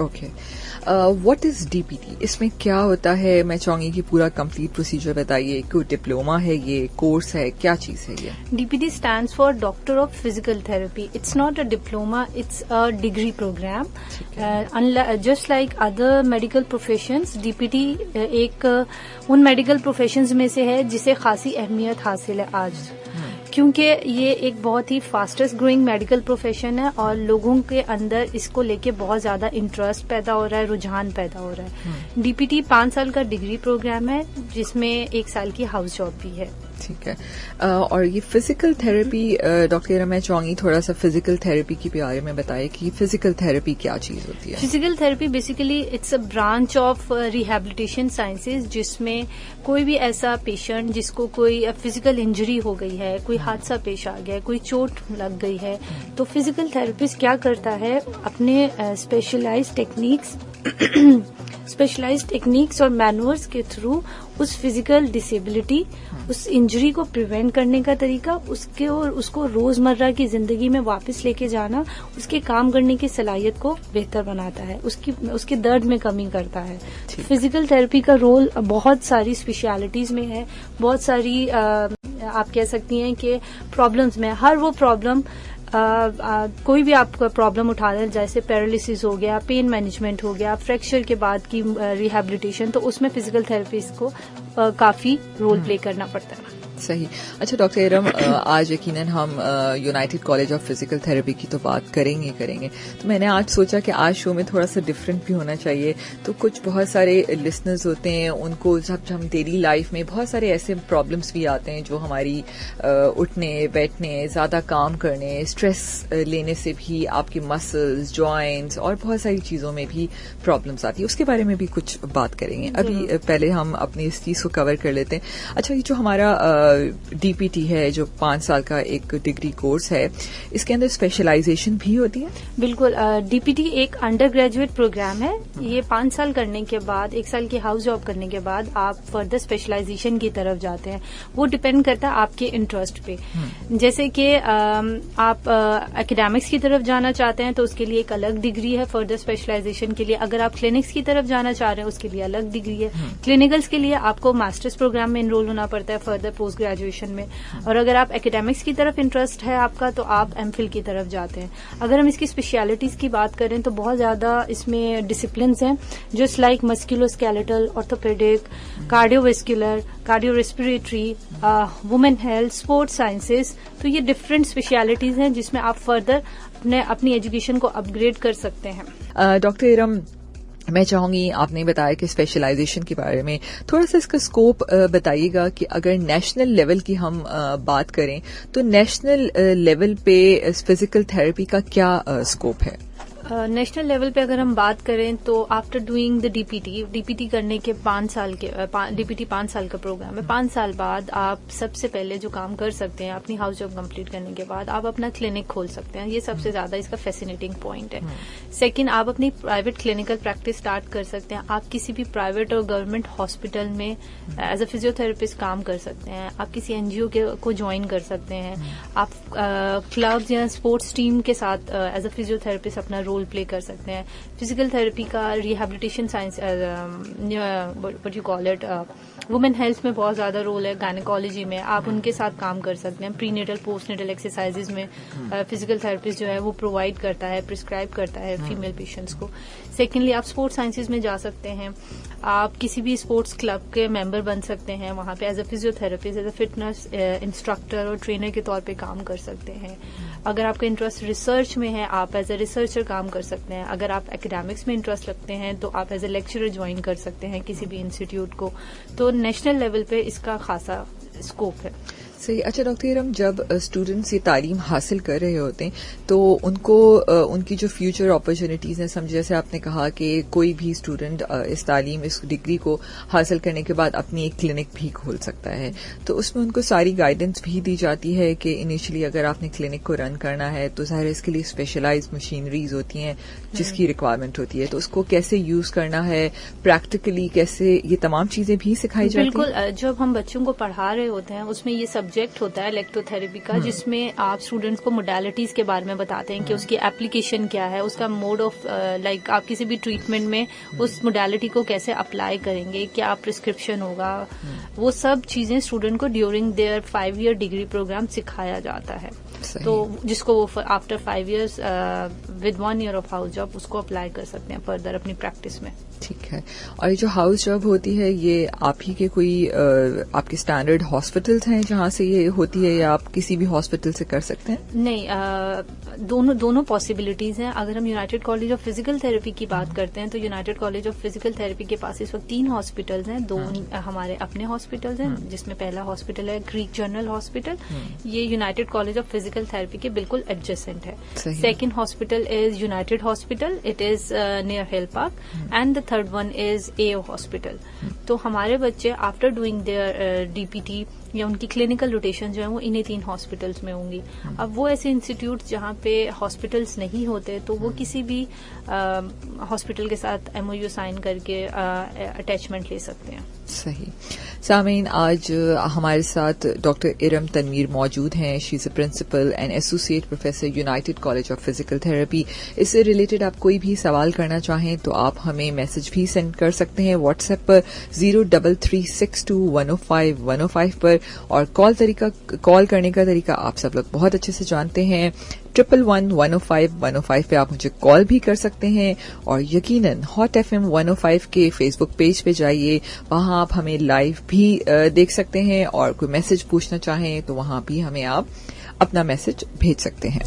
Okay. What is DPT؟ اس میں کیا ہوتا ہے؟ میں چاہوں گی کہ پورا کمپلیٹ پروسیجر بتائیے. کوئی ڈپلوما ہے، یہ کورس ہے، کیا چیز ہے یہ؟ DPT stands for Doctor of Physical Therapy. It's not a diploma, it's a degree program. Just like other medical professions, DPT ایک ان میڈیکل پروفیشنز میں سے ہے جسے خاصی اہمیت حاصل ہے آج، کیونکہ یہ ایک بہت ہی فاسٹسٹ گروئنگ میڈیکل پروفیشن ہے اور لوگوں کے اندر اس کو لے کے بہت زیادہ انٹرسٹ پیدا ہو رہا ہے، رجحان پیدا ہو رہا ہے. DPT 5 سال کا ڈگری پروگرام ہے جس میں 1 سال کی ہاؤس جاب بھی ہے. ٹھیک ہے. اور یہ فزیکل تھراپی، ڈاکٹر میں چاہوں گی تھوڑا سا فزیکل تھراپی کے بارے میں بتائیں کہ فزیکل تھراپی کیا چیز ہوتی ہے؟ Physical therapy basically it's a branch of rehabilitation sciences, جس میں کوئی بھی ایسا پیشنٹ جس کو کوئی فزیکل انجری ہو گئی ہے، کوئی حادثہ پیش آ گیا ہے، کوئی چوٹ لگ گئی ہے، تو فزیکل تھراپسٹ کیا کرتا ہے، اپنے اسپیشلائزڈ ٹیکنیکس اور مینورز کے تھرو اس فزیکل ڈسیبلٹی، اس انجری کو پریونٹ کرنے کا طریقہ، اس کو روزمرہ کی زندگی میں واپس لے کے جانا، اس کے کام کرنے کی صلاحیت کو بہتر بناتا ہے، اس کے درد میں کمی کرتا ہے. فزیکل تھراپی کا رول بہت ساری اسپیشلٹیز میں ہے، بہت ساری آپ کہہ سکتی ہیں کہ پرابلمز میں. ہر وہ پرابلم کوئی بھی آپ کا پرابلم اٹھا لیں، جیسے پیرالسس ہو گیا، پین مینجمنٹ ہو گیا، فریکچر کے بعد کی ریہیبلیٹیشن، تو اس میں فزیکل تھراپسٹ کو کافی رول پلے کرنا پڑتا ہے. صحیح. اچھا ڈاکٹر ارم، آج یقیناً ہم United College of Physical therapy کی تو بات کریں گے، تو میں نے آج سوچا کہ آج شو میں تھوڑا سا ڈفرینٹ بھی ہونا چاہیے. تو کچھ بہت سارے لسنرز ہوتے ہیں، ان کو جب ہم ڈیلی لائف میں بہت سارے ایسے پرابلمس بھی آتے ہیں جو ہماری اٹھنے بیٹھنے، زیادہ کام کرنے، اسٹریس لینے سے بھی آپ کی مسلز، جوائنٹس اور بہت ساری چیزوں میں بھی پرابلمس آتی ہیں. اس کے بارے میں بھی کچھ بات کریں گے. ابھی پہلے ہم اپنی اس چیز کو کور کر لیتے ہیں. اچھا، یہ جو ہمارا DPT ہے، جو 5 سال کا ایک ڈگری کورس ہے، اس کے اندر اسپیشلائزیشن بھی ہوتی ہے؟ بالکل. DPT ایک انڈر گریجویٹ پروگرام ہے. یہ 5 سال کرنے کے بعد، 1 سال کی ہاؤس جاب کرنے کے بعد آپ فردر اسپیشلائزیشن کی طرف جاتے ہیں. وہ ڈپینڈ کرتا ہے آپ کے انٹرسٹ پہ. جیسے کہ آپ اکیڈیمکس کی طرف جانا چاہتے ہیں تو اس کے لیے ایک الگ ڈگری ہے فردر اسپیشلائزیشن کے لیے. اگر آپ کلینکس کی طرف جانا چاہ رہے ہیں اس کے لیے الگ ڈگری ہے. کلینکلس کے لیے آپ کو ماسٹرز پروگرام میں انرول ہونا پڑتا ہے فردر پوسٹ گریجویشن میں. اور اگر آپ اکیڈیمکس کی طرف انٹرسٹ ہے آپ کا تو آپ MPhil کی طرف جاتے ہیں. اگر ہم اس کی اسپیشلٹیز کی بات کریں تو بہت زیادہ اس میں ڈسپلنس ہیں، just like musculoskeletal, orthopaedic, cardiovascular, cardiorespiratory, women health, sports sciences. تو یہ ڈفرینٹ اسپیشلٹیز ہیں جس میں آپ فردر اپنی ایجوکیشن کو اپ گریڈ کر سکتے ہیں. ڈاکٹر ارم، میں چاہوں گی، آپ نے بتایا کہ اسپیشلائزیشن کے بارے میں تھوڑا سا اس کا اسکوپ بتائیے گا کہ اگر نیشنل لیول کی ہم بات کریں تو نیشنل لیول پہ فزیکل تھراپی کا کیا اسکوپ ہے؟ نیشنل لیول پہ اگر ہم بات کریں تو آفٹر ڈوئنگ دا DPT کرنے کے 5 سال کے DPT 5 سال کا پروگرام ہے. 5 سال بعد آپ سب سے پہلے جو کام کر سکتے ہیں اپنی ہاؤس جاب کمپلیٹ کرنے کے بعد، آپ اپنا کلینک کھول سکتے ہیں. یہ سب سے زیادہ اس کا فیسینیٹنگ پوائنٹ ہے. سیکنڈ، آپ اپنی پرائیویٹ کلینکل پریکٹس اسٹارٹ کر سکتے ہیں. آپ کسی بھی پرائیویٹ اور گورنمنٹ ہاسپٹل میں ایز اے فزیوتھراپسٹ کام کر سکتے ہیں. آپ کسی NGO کو جوائن کر سکتے ہیں. آپ کلبز یا اسپورٹس ٹیم کے ساتھ ایز اے فزیوتھراپسٹ اپنا رول پلے کر سکتے ہیں. فزیکل تھراپی کا rehabilitation science, what you call it, women health میں بہت زیادہ رول ہے. گائنیکالوجی میں آپ ان کے ساتھ کام کر سکتے ہیں. پری نیٹل، پوسٹ نیٹل ایکسرسائزز میں فزیکل تھراپسٹ جو ہے وہ پرووائڈ کرتا ہے، پرسکرائب کرتا ہے فیمیل پیشنٹس کو. سیکنڈلی، آپ اسپورٹس سائنسز میں جا سکتے ہیں. آپ کسی بھی اسپورٹس کلب کے ممبر بن سکتے ہیں. وہاں پہ as a physiotherapist, as a fitness instructor اور ٹرینر کے طور پہ کام کر سکتے ہیں. اگر آپ کا انٹرسٹ ریسرچ میں ہے آپ ایز اے ریسرچر کام کر سکتے ہیں. اگر آپ اکیڈیمکس میں انٹرسٹ رکھتے ہیں تو آپ ایز اے لیکچرر جوائن کر سکتے ہیں کسی بھی انسٹیٹیوٹ کو. تو نیشنل لیول پہ اس کا خاصا اسکوپ ہے. صحیح. اچھا ڈاکٹر ارم، جب اسٹوڈنٹس یہ تعلیم حاصل کر رہے ہوتے ہیں تو ان کو ان کی جو فیوچر اپرچونیٹیز ہیں، سمجھے جیسے آپ نے کہا کہ کوئی بھی اسٹوڈنٹ اس تعلیم، اس ڈگری کو حاصل کرنے کے بعد اپنی ایک کلینک بھی کھول سکتا ہے، تو اس میں ان کو ساری گائیڈنس بھی دی جاتی ہے کہ انیشلی اگر آپ نے کلینک کو رن کرنا ہے تو ظاہر اس کے لیے اسپیشلائز مشینریز ہوتی ہیں جس کی ریکوائرمنٹ ہوتی ہے، تو اس کو کیسے یوز کرنا ہے پریکٹیکلی، کیسے، یہ تمام چیزیں بھی سکھائی جاتی ہیں؟ بالکل. جب ہم بچوں کو پڑھا رہے ہوتے ہیں اس میں یہ سب سبجیکٹ ہوتا ہے الیکٹروتھراپی کا, جس میں آپ اسٹوڈینٹس کو موڈیلٹیز کے بارے میں بتاتے ہیں کہ اس کی اپلیکیشن کیا ہے, اس کا موڈ آف لائک آپ کسی بھی ٹریٹمنٹ میں اس موڈیلٹی کو کیسے اپلائی کریں گے, کیا پرسکرپشن ہوگا, وہ سب چیزیں اسٹوڈنٹ کو during their 5 year degree programme سکھایا جاتا ہے. تو جس کو وہ after 5 years with 1 year of house job اس کو اپلائی کر سکتے ہیں فردر اپنی پریکٹس میں. ٹھیک ہے. اور یہ جو ہاؤس جاب ہوتی ہے یہ آپ ہی کے کوئی آپ کے اسٹینڈرڈ ہاسپٹلس ہیں جہاں سے یہ ہوتی ہے, یا آپ کسی بھی ہاسپٹل سے کر سکتے ہیں؟ نہیں, دونوں پاسبلٹیز ہیں. اگر ہم United College of Physical therapy کی بات کرتے ہیں تو United College of Physical Therapy کے پاس اس وقت 3 ہاسپٹلز ہیں. 2 ہمارے اپنے ہاسپٹلز ہیں, جس میں پہلا ہاسپٹل ہے گریک جنرل ہاسپٹل, یہ United College of Physical Therapy کے بالکل ایڈجسنٹ ہے. Second hospital is United Hospital, it is near Hill Park, and the third one is A O hospital. تو ہمارے بچے after doing their D P T یا ان کی کلینکل روٹیشن جو ہیں وہ انہیں 3 ہاسپٹلس میں ہوں گی. اب وہ ایسے انسٹیٹیوٹ جہاں پہ ہاسپٹلس نہیں ہوتے تو وہ کسی بھی ہاسپٹل کے ساتھ MOU سائن کر کے اٹیچمنٹ لے سکتے ہیں. صحیح. سامعین, آج ہمارے ساتھ ڈاکٹر ارم تنویر موجود ہیں. She is a principal and associate professor United College of Physical Therapy. اس سے ریلیٹڈ آپ کوئی بھی سوال کرنا چاہیں تو آپ ہمیں میسج بھی سینڈ کر سکتے ہیں واٹس ایپ پر 03362105105 پر, اور کال کرنے کا طریقہ آپ سب لوگ بہت اچھے سے جانتے ہیں. 111-105-105 پہ آپ مجھے کال بھی کر سکتے ہیں, اور یقیناً ہاٹ FM 105 کے فیس بک پیج پہ جائیے, وہاں آپ ہمیں لائیو بھی دیکھ سکتے ہیں, اور کوئی میسج پوچھنا چاہیں تو وہاں بھی ہمیں آپ اپنا میسج بھیج سکتے ہیں.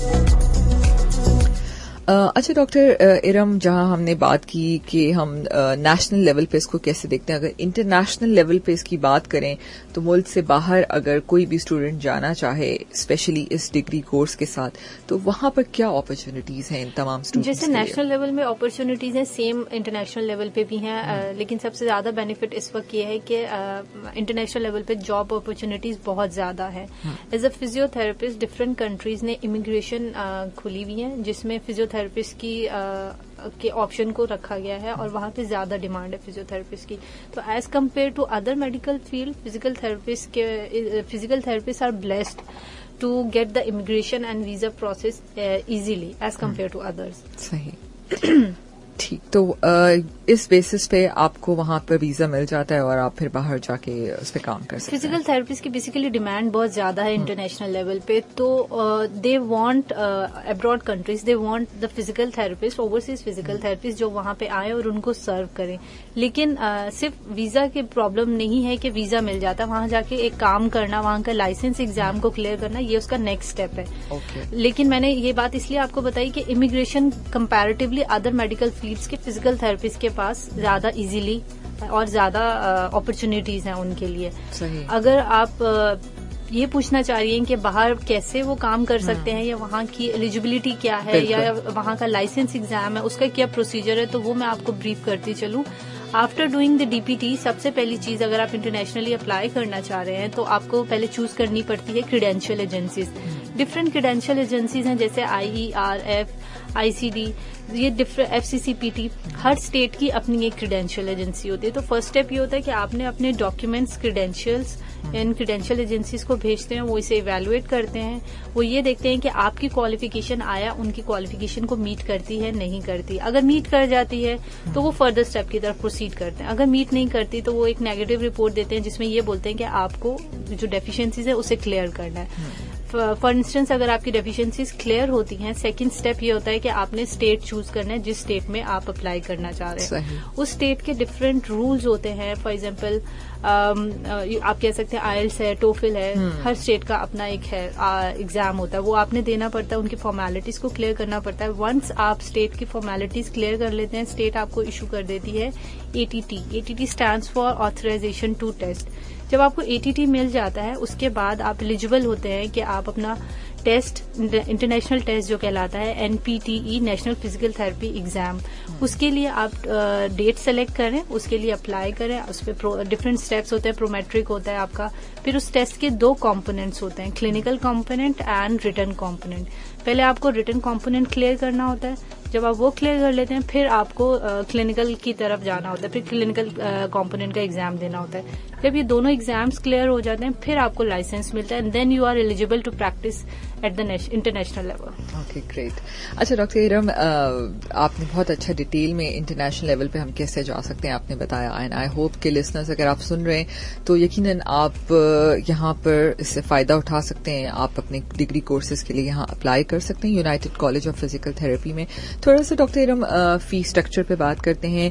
اچھا ڈاکٹر ارم, جہاں ہم نے بات کی کہ ہم نیشنل لیول پہ اس کو کیسے دیکھتے ہیں, اگر انٹرنیشنل لیول پہ اس کی بات کریں تو ملک سے باہر اگر کوئی بھی اسٹوڈنٹ جانا چاہے اسپیشلی اس ڈگری کورس کے ساتھ, تو وہاں پر کیا اپرچونیٹیز ہیں ان تمام اسٹوڈنٹس؟ جیسے نیشنل لیول میں اپرچونیٹیز ہیں, سیم انٹرنیشنل لیول پہ بھی ہیں, لیکن سب سے زیادہ بینیفٹ اس وقت یہ ہے کہ انٹرنیشنل لیول پہ جاب اپرچونیٹیز بہت زیادہ ہیں. As a physio therapist different countries نے امیگریشن کھلی ہوئی ہیں جس میں فزیو تھراپسٹ کے آپشن کو رکھا گیا ہے, اور وہاں پہ زیادہ ڈیمانڈ ہے فزیو تھراپسٹ کی. تو as compare to other medical field, physical therapist are blessed to get the immigration and visa process easily as compare to others. صحیح. ٹھیک. تو اس بیسس پہ آپ کو وہاں پہ ویزا مل جاتا ہے اور آپ پھر باہر جا کے اس پہ کام کر سکتے ہیں. فزیکل تھراپسٹ کی بیسیکلی ڈیمانڈ بہت زیادہ ہے انٹرنیشنل لیول پہ, تو they want abroad countries, they want the physical therapist, overseas physical therapist جو وہاں پہ آئیں اور ان کو سرو کریں. لیکن صرف ویزا کی پرابلم نہیں ہے کہ ویزا مل جاتا, وہاں جا کے ایک کام کرنا, وہاں کا لائسنس ایگزام کو کلیئر کرنا, یہ اس کا نیکسٹ اسٹیپ ہے. لیکن میں نے یہ بات اس لیے آپ کو بتائی کہ immigration comparatively other medical fields کے فزیکل تھراپسٹ کے پاس زیادہ ایزیلی اور زیادہ اپرچونیٹیز ہیں ان کے لیے. اگر آپ یہ پوچھنا چاہ رہی ہیں کہ باہر کیسے وہ کام کر سکتے ہیں, یا وہاں کی ایلیجبلٹی کیا ہے, یا وہاں کا لائسنس ایگزام ہے اس کا کیا پروسیجر ہے, تو وہ میں آپ کو بریف کرتی چلوں. آفٹر ڈوئنگ دا DPT سب سے پہلی چیز, اگر آپ انٹرنیشنلی اپلائی کرنا چاہ رہے ہیں تو آپ کو پہلے چوز کرنی پڑتی ہے credential agencies. Different credential agencies ہیں جیسے IERF, ICD, یہ FCCPT, ہر اسٹیٹ کی اپنی ایک کریڈینشیل ایجنسی ہوتی ہے. تو فرسٹ اسٹیپ یہ ہوتا ہے کہ آپ نے اپنے ڈاکیومینٹس کریڈینشیلس ان کریڈینشیل ایجنسیز کو بھیجتے ہیں, وہ اسے ایویلویٹ کرتے ہیں, وہ یہ دیکھتے ہیں کہ آپ کی کوالیفیکیشن آیا ان کی کوالیفیکیشن کو میٹ کرتی ہے نہیں کرتی. اگر میٹ کر جاتی ہے تو وہ فردر اسٹیپ کی طرف پروسیڈ کرتے ہیں, اگر میٹ نہیں کرتی تو وہ ایک نیگیٹو رپورٹ دیتے ہیں جس میں یہ بولتے ہیں کہ آپ کو جو ڈیفیشنسیز ہے اسے کلیئر کرنا ہے. فار انسٹنس اگر آپ کی ڈیفیشنسیز کلیئر ہوتی ہیں, سیکنڈ اسٹیپ یہ ہوتا ہے کہ آپ نے اسٹیٹ چوز کرنا ہے جس اسٹیٹ میں آپ اپلائی کرنا چاہ رہے ہیں. اس اسٹیٹ کے ڈفرینٹ رولز ہوتے ہیں. فار ایگزامپل آپ کہہ سکتے ہیں IELTS ہے, TOEFL ہے, ہر اسٹیٹ کا اپنا ایک ہے ایگزام ہوتا ہے, وہ آپ نے دینا پڑتا ہے, ان کی فارمیلٹیز کو کلیئر کرنا پڑتا ہے. ونس آپ اسٹیٹ کی فارمیلٹیز کلیئر کر لیتے ہیں, اسٹیٹ آپ کو ایشو کر دیتی ہے ATT. ATT stands for authorization to test. جب آپ کو ATT مل جاتا ہے اس کے بعد آپ ایلیجبل ہوتے ہیں کہ آپ اپنا ٹیسٹ, انٹرنیشنل ٹیسٹ جو کہلاتا ہے NPTE National Physical Therapy exam, اس کے لیے آپ ڈیٹ سلیکٹ کریں, اس کے لیے اپلائی کریں. اس پہ ڈفرینٹ اسٹیپس ہوتے ہیں, پرومیٹرک ہوتا ہے آپ کا. پھر اس ٹیسٹ کے 2 کمپوننٹس ہوتے ہیں, clinical component and written component. پہلے آپ کو ریٹن کمپوننٹ کلیئر کرنا ہوتا ہے, جب آپ وہ کلیئر کر لیتے ہیں پھر آپ کو کلینکل کی طرف جانا ہوتا ہے, پھر کلینکل کمپوننٹ کا ایگزام دینا ہوتا ہے. جب یہ دونوں ایگزامس کلیئر ہو جاتے ہیں پھر آپ کو لائسنس ملتا ہے, and then you are eligible to practice at the international level. Okay great. اچھا ڈاکٹر ارم, آپ نے بہت اچھا ڈیٹیل میں انٹرنیشنل لیول پہ ہم کیسے جا سکتے ہیں آپ نے بتایا, اینڈ آئی ہوپ کہ لسنرز اگر آپ سن رہے ہیں تو یقیناً آپ یہاں پر اس سے فائدہ اٹھا سکتے ہیں. آپ اپنے ڈگری کورسز کے لیے یہاں اپلائی کر سکتے ہیں United College of Physical therapy میں. تھوڑا سا ڈاکٹر ارم فی اسٹرکچر پہ بات کرتے ہیں.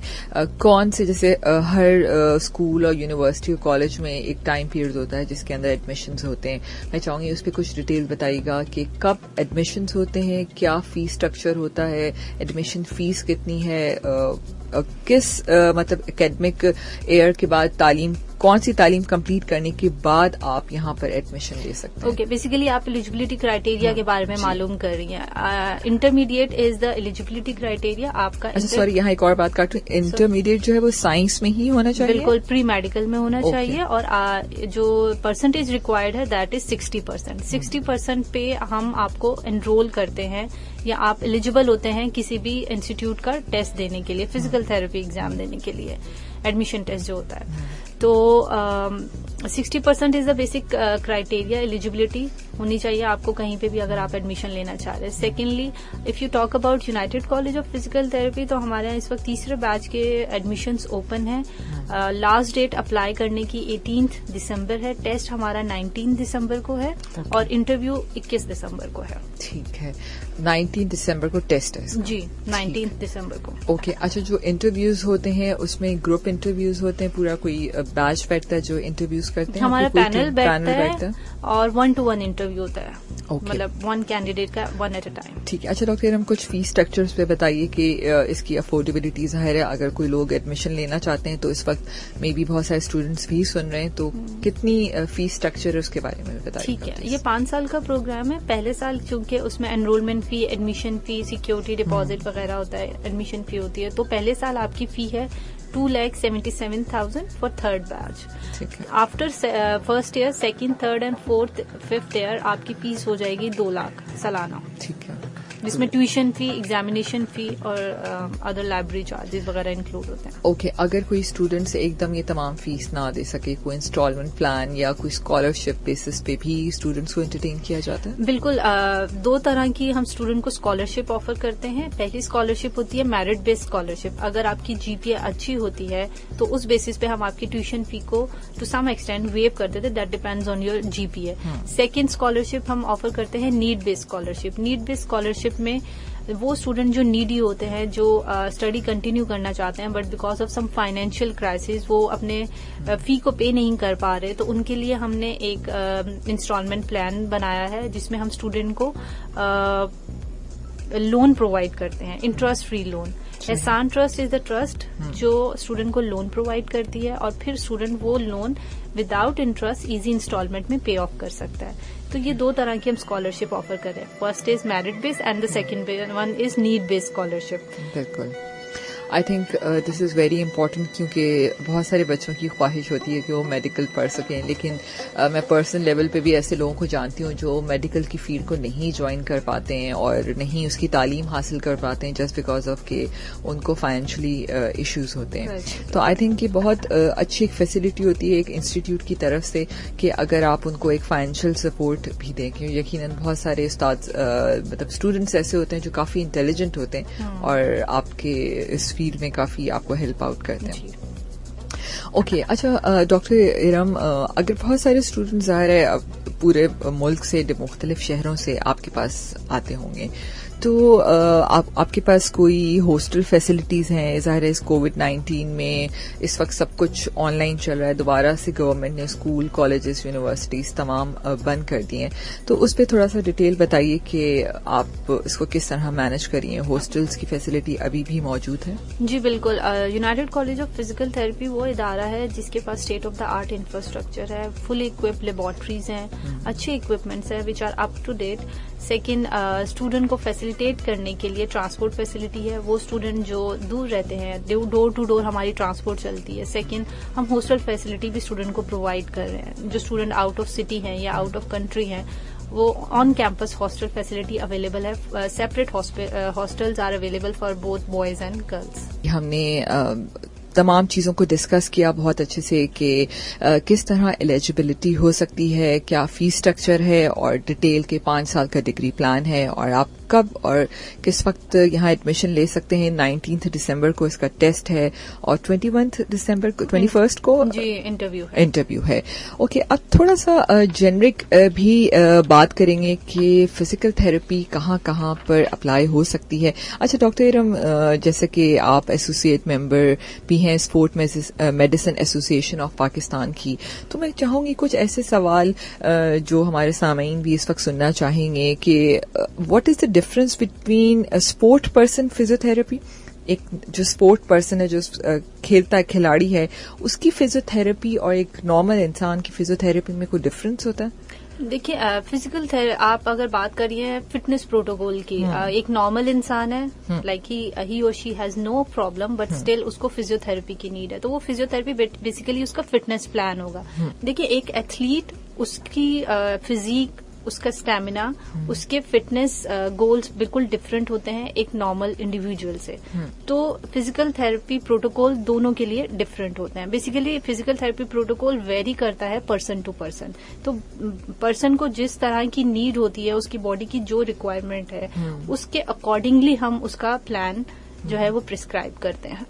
کون سے, جیسے ہر اسکول اور یونیورسٹی اور کالج میں ایک ٹائم پیریڈ ہوتا ہے جس کے اندر ایڈمیشنز ہوتے ہیں, میں چاہوں گی اس پہ کچھ ڈیٹیل بتائیے گا کہ کب ایڈمیشنز ہوتے ہیں, کیا فی اسٹرکچر ہوتا ہے, ایڈمیشن فیس کتنی ہے, کس مطلب اکیڈمک ایئر کے بعد تعلیم, کون سی تعلیم کمپلیٹ کرنے کے بعد آپ یہاں پر ایڈمیشن لے سکتے ہیں. اوکے, بیسیکلی آپ ایلیجیبلٹی کرائیٹیریا کے بارے میں معلوم کر رہی ہیں. انٹرمیڈیٹ از دا ایلیجیبلٹی کرائیٹیریا آپ کا. اچھا سوری, یہاں ایک اور بات کاٹوں, انٹرمیڈیٹ جو ہے وہ سائنس میں ہی ہونا چاہیے. بالکل پری میڈیکل میں ہونا چاہیے, اور جو پرسنٹیج ریکوائرڈ ہے دیٹ از 60%. 60% پہ ہم آپ کو انرول کرتے ہیں یا آپ ایلیجیبل ہوتے ہیں کسی بھی انسٹیٹیوٹ کا ٹیسٹ دینے کے لیے, فزیکل تھراپی ایگزام دینے کے لیے, ایڈمیشن ٹیسٹ جو ہوتا ہے. تو 60% از دا بیسک کرائیٹیریا, ایلیجیبلٹی ہونی چاہیے آپ کو کہیں پہ بھی اگر آپ ایڈمیشن لینا چاہ رہے ہیں. Secondly, if you talk about United College of Physical therapy, تو ہمارے یہاں اس وقت تیسرے بیچ کے ایڈمیشنز اوپن ہیں. لاسٹ ڈیٹ اپلائی کرنے کی 18 دسمبر ہے, ٹیسٹ ہمارا 19 دسمبر کو ہے, اور انٹرویو 21 دسمبر کو ہے. ٹھیک ہے, 19 دسمبر کو ٹیسٹ ہے جی, 19 دسمبر کو. اوکے. اچھا, جو انٹرویوز ہوتے ہیں اس میں گروپ انٹرویوز ہوتے ہیں, پورا کوئی بیچ بیٹھتا ہے جو انٹرویوز کرتے ہیں؟ ہمارا پینل بیٹھتا ہے اور 1-to-1 انٹرویو ہوتا ہے, مطلب 1 کینڈیڈیٹ کا 1 ایٹ اے ٹائم. ٹھیک ہے. اچھا ڈاکٹر, ہم کچھ فیس اسٹرکچرز پہ بتائیے کہ اس کی افورڈیبلٹی ظاہر ہے اگر کوئی لوگ ایڈمیشن لینا چاہتے ہیں تو اس وقت میں بھی بہت سارے اسٹوڈینٹس بھی سن رہے ہیں, تو کتنی فیس اسٹرکچر ہے اس کے بارے میں بتائیے. ٹھیک ہے, یہ 5 سال کا پروگرام ہے. پہلے سال چونکہ اس میں انرولمنٹ فی, ایڈمیشن فی, سیکیورٹی ڈپازٹ وغیرہ ہوتا ہے, ایڈمیشن فی ہوتی ہے, تو پہلے سال آپ کی فی ہے 2,77,000 for third batch. After first year, second, third and fourth, fifth year آپ کی فیس ہو جائے گی 2 لاکھ سالانہ. ٹھیک ہے, جس میں ٹیوشن فی, ایگزامینیشن فی اور ادر لائبریری چارجز وغیرہ انکلوڈ ہوتے ہیں. اوکے. اگر کوئی اسٹوڈینٹ سے ایک دم یہ تمام فیس نہ دے سکے, کوئی انسٹالمنٹ پلان یا کوئی اسکالرشپ بیسس پہ بھی اسٹوڈینٹس کو انٹرٹین کیا جاتا ہے؟ بالکل, 2 طرح کی ہم اسٹوڈینٹ کو اسکالرشپ آفر کرتے ہیں. پہلی اسکالرشپ ہوتی ہے میرٹ بیسڈ اسکالرشپ. اگر آپ کی جی پی اے اچھی ہوتی ہے تو اس بیسس پہ ہم آپ کی ٹیوشن فی کو ٹو سم ایکسٹینٹ ویو کر دیتے, that depends on your G P A. Second scholarship ہم آفر کرتے ہیں need based scholarship. Need based scholarship میں وہ اسٹوڈنٹ جو نیڈی ہوتے ہیں, جو اسٹڈی کنٹینیو کرنا چاہتے ہیں but because of some financial crisis وہ اپنے فی کو پے نہیں کر پا رہے, تو ان کے لیے ہم نے ایک انسٹالمنٹ پلان بنایا ہے جس میں ہم اسٹوڈنٹ کو لون پرووائڈ کرتے ہیں, interest free loan. Ehsan trust is the trust جو اسٹوڈنٹ کو لون پرووائڈ کرتی ہے, اور پھر اسٹوڈنٹ وہ loan without interest easy instalment میں پے آف کر سکتا ہے. تو یہ 2 طرح کی ہم اسکالرشپ آفر کریں. First is merit base and the second one is need base scholarship. بالکل, I think this is very important, کیونکہ بہت سارے بچوں کی خواہش ہوتی ہے کہ وہ میڈیکل پڑھ سکیں, لیکن میں پرسنل لیول پہ بھی ایسے لوگوں کو جانتی ہوں جو میڈیکل کی فیلڈ کو نہیں جوائن کر پاتے ہیں اور نہیں اس کی تعلیم حاصل کر پاتے ہیں جسٹ بیکاز آف کہ ان کو فائنینشلی ایشوز ہوتے ہیں. تو آئی تھنک یہ بہت اچھی ایک فیسلٹی ہوتی ہے ایک انسٹیٹیوٹ کی طرف سے کہ اگر آپ ان کو ایک فائنینشیل سپورٹ بھی دیں, کہ یقیناً بہت سارے استاد مطلب اسٹوڈنٹس ایسے ہوتے ہیں جو کافی انٹیلیجنٹ ہوتے ہیں اور آپ کے اس فیلڈ میں کافی آپ کو ہیلپ آؤٹ کرتے ہیں. اوکے. اچھا ڈاکٹر ارم, اگر بہت سارے اسٹوڈنٹ ظاہر ہے پورے ملک سے, مختلف شہروں سے آپ کے پاس آتے ہوں گے, تو آپ کے پاس کوئی ہاسٹل فیسلٹیز ہیں؟ ظاہر ہے اس کووڈ-19 میں اس وقت سب کچھ آن لائن چل رہا ہے, دوبارہ سے گورنمنٹ نے اسکول, کالجز, یونیورسٹیز تمام بند کر دی ہیں, تو اس پہ تھوڑا سا ڈیٹیل بتائیے کہ آپ اس کو کس طرح مینج کریے. ہاسٹلس کی فیسلٹی ابھی بھی موجود ہے؟ جی بالکل. United College of Physical Therapy وہ ادارہ ہے جس کے پاس state of the art infrastructure ہے, فلی اکوپڈ لیبارٹریز ہیں, اچھے اکوپمنٹس ہیں which are up to date. Second, student کو فیسیلیٹیٹ کرنے کے لیے ٹرانسپورٹ فیسلٹی ہے. وہ اسٹوڈنٹ جو دور رہتے ہیں, ڈور ٹو ڈور ہماری ٹرانسپورٹ چلتی ہے. سیکنڈ, ہم ہاسٹل فیسلٹی بھی اسٹوڈنٹ کو پرووائڈ کر رہے ہیں. جو اسٹوڈنٹ آؤٹ آف سٹی ہیں یا آؤٹ آف کنٹری ہیں وہ on campus hostel facility available ہے. Separate hostels are available for both boys and girls. ہم نے تمام چیزوں کو ڈسکس کیا بہت اچھے سے کہ کس طرح ایلیجبلٹی ہو سکتی ہے, کیا فیس اسٹرکچر ہے, اور ڈیٹیل کے 5 سال کا ڈگری پلان ہے, اور آپ کب اور کس وقت یہاں ایڈمیشن لے سکتے ہیں. 19 دسمبر کو اس کا ٹیسٹ ہے اور 21 کو جی انٹرویو ہے. اوکے, اب تھوڑا سا جنرک بھی بات کریں گے کہ فزیکل تھراپی کہاں کہاں پر اپلائی ہو سکتی ہے. اچھا ڈاکٹر ارم, جیسے کہ آپ ایسوسیٹ ممبر بھی ہیں اسپورٹ میڈیسن ایسوسی ایشن آف پاکستان کی, تو میں چاہوں گی کچھ ایسے سوال جو ہمارے سامعین بھی اس وقت سننا چاہیں گے کہ what is the difference between sport person physiotherapy. ایک جو اسپورٹ پرسن ہے, جو کھیلتا ہے, کھلاڑی ہے, اس کی فزیوتھراپی اور ایک نارمل انسان کی فزیوتھراپی میں کوئی ڈفرنس ہوتا ہے؟ دیکھیے, فزیکل آپ اگر بات کریے فٹنس پروٹوکول کی, ایک نارمل انسان ہے, لائک ہی اور she has no problem, but still اس کو فزیوتھراپی کی نیڈ ہے, تو وہ فزیوتھراپی بیسیکلی اس کا فٹنس پلان ہوگا. دیکھیے, ایک ایتھلیٹ, اس کی فزیک, اس کا اسٹیمنا, اس کے فٹنس گولز بالکل ڈفرینٹ ہوتے ہیں ایک نارمل انڈیویجول سے. تو فزیکل تھراپی پروٹوکول دونوں کے لیے ڈفرینٹ ہوتے ہیں. Basically physical therapy protocol very کرتا ہے پرسن ٹو پرسن. تو پرسن کو جس طرح کی نیڈ ہوتی ہے, اس کی باڈی کی جو ریکوائرمنٹ ہے, اس کے اکارڈنگلی ہم اس کا پلان جو ہے وہ پرسکرائب کرتے ہیں.